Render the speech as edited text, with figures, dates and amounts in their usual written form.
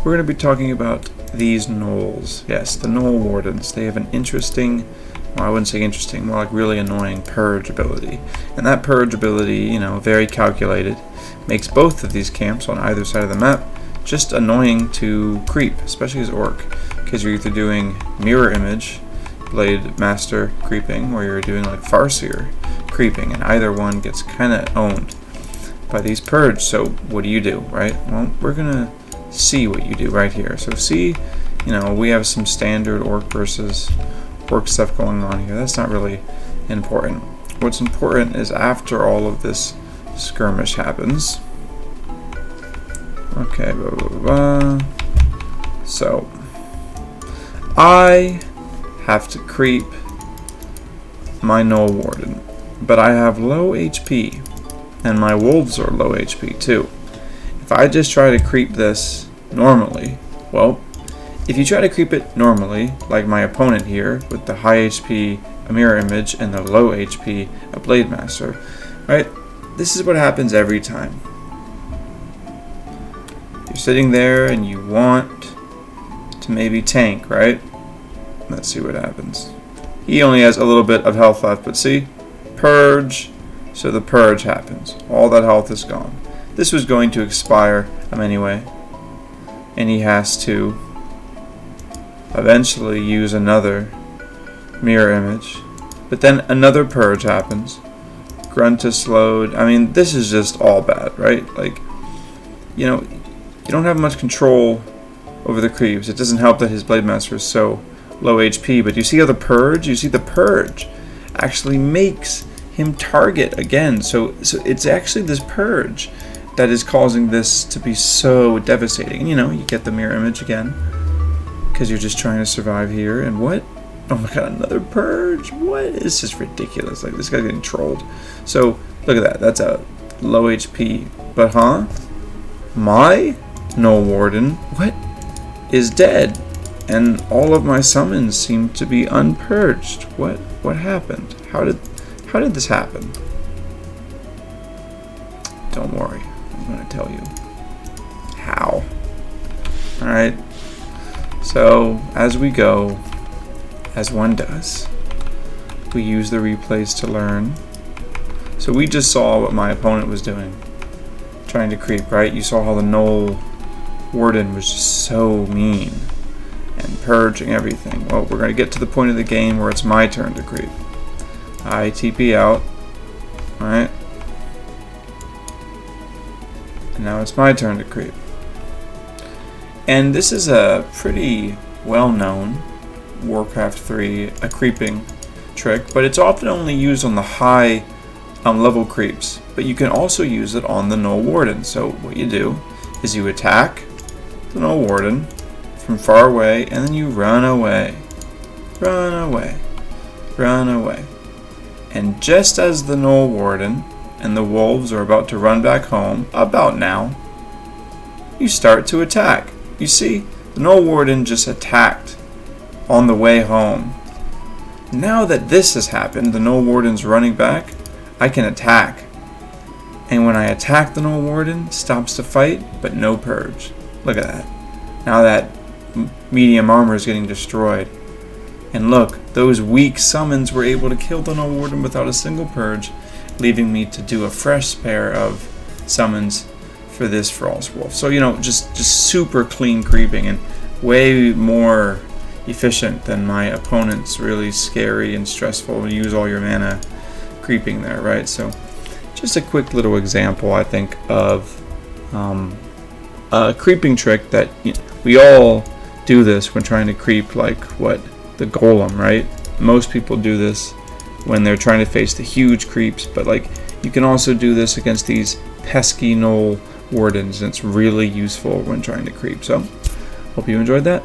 we're going to be talking about these gnolls. Yes, the Gnoll Wardens. They have an interesting, well, I wouldn't say interesting, more like really annoying purge ability. And that purge ability, you know, very calculated, makes both of these camps on either side of the map just annoying to creep, especially as orc, because you're either doing mirror image, blade master creeping, or you're doing like Farseer creeping, and either one gets kind of owned by these purge. So what do, right? Well, we're gonna see what you do right here. So see, you know, we have some standard orc versus orc stuff going on here. That's not really important. What's important is after all of this skirmish happens. Okay, blah, blah, blah, blah. So I have to creep my Gnoll Warden, but I have low HP, and my wolves are low HP too. If I just try to creep this normally, well, if you try to creep it normally, like my opponent here, with the high HP a mirror image and the low HP a blade master, right? This is what happens every time. You're sitting there and you want to maybe tank, right? Let's see what happens. He only has a little bit of health left, but see? Purge. So the purge happens. All that health is gone. This was going to expire anyway. And he has to eventually use another mirror image. But then another purge happens. Grunt is slowed. I mean, this is just all bad, right? Like, you know, you don't have much control over the creeps. It doesn't help that his blade master is so low HP, but you see how the purge? You see the purge actually makes him target again. So it's actually this purge that is causing this to be so devastating. And you know, you get the mirror image again because you're just trying to survive here. And what? Oh my god, another purge? What? It's just ridiculous. Like, this guy's getting trolled. So look at that. That's a low HP. But my Gnoll Warden, what, is dead. And all of my summons seem to be unpurged. What happened? How did this happen? Don't worry, I'm going to tell you how. Alright, so as we go, as one does, we use the replays to learn. So we just saw what my opponent was doing, trying to creep, right? You saw how the Gnoll Warden was just so mean and purging everything. Well, we're going to get to the point of the game where it's my turn to creep. I TP out, alright? And now it's my turn to creep. And this is a pretty well-known Warcraft 3 creeping trick, but it's often only used on the high level creeps. But you can also use it on the Gnoll Warden. So what you do is you attack the Gnoll Warden from far away, and then you run away. Run away. Run away. And just as the Gnoll Warden and the wolves are about to run back home, about now, you start to attack. You see, the Gnoll Warden just attacked on the way home. Now that this has happened, the Gnoll Warden's running back, I can attack. And when I attack the Gnoll Warden, stops to fight, but no purge. Look at that. Now that medium armor is getting destroyed. And look, those weak summons were able to kill the Gnoll Warden without a single purge, leaving me to do a fresh pair of summons for this Frost Wolf. So, you know, just super clean creeping and way more efficient than my opponent's really scary and stressful. Use all your mana creeping there, right? So just a quick little example, I think, of a creeping trick that, you know, we all do this when trying to creep, like what, the golem, right? Most people do this when they're trying to face the huge creeps, but like you can also do this against these pesky Gnoll Wardens, and it's really useful when trying to creep. So hope you enjoyed that.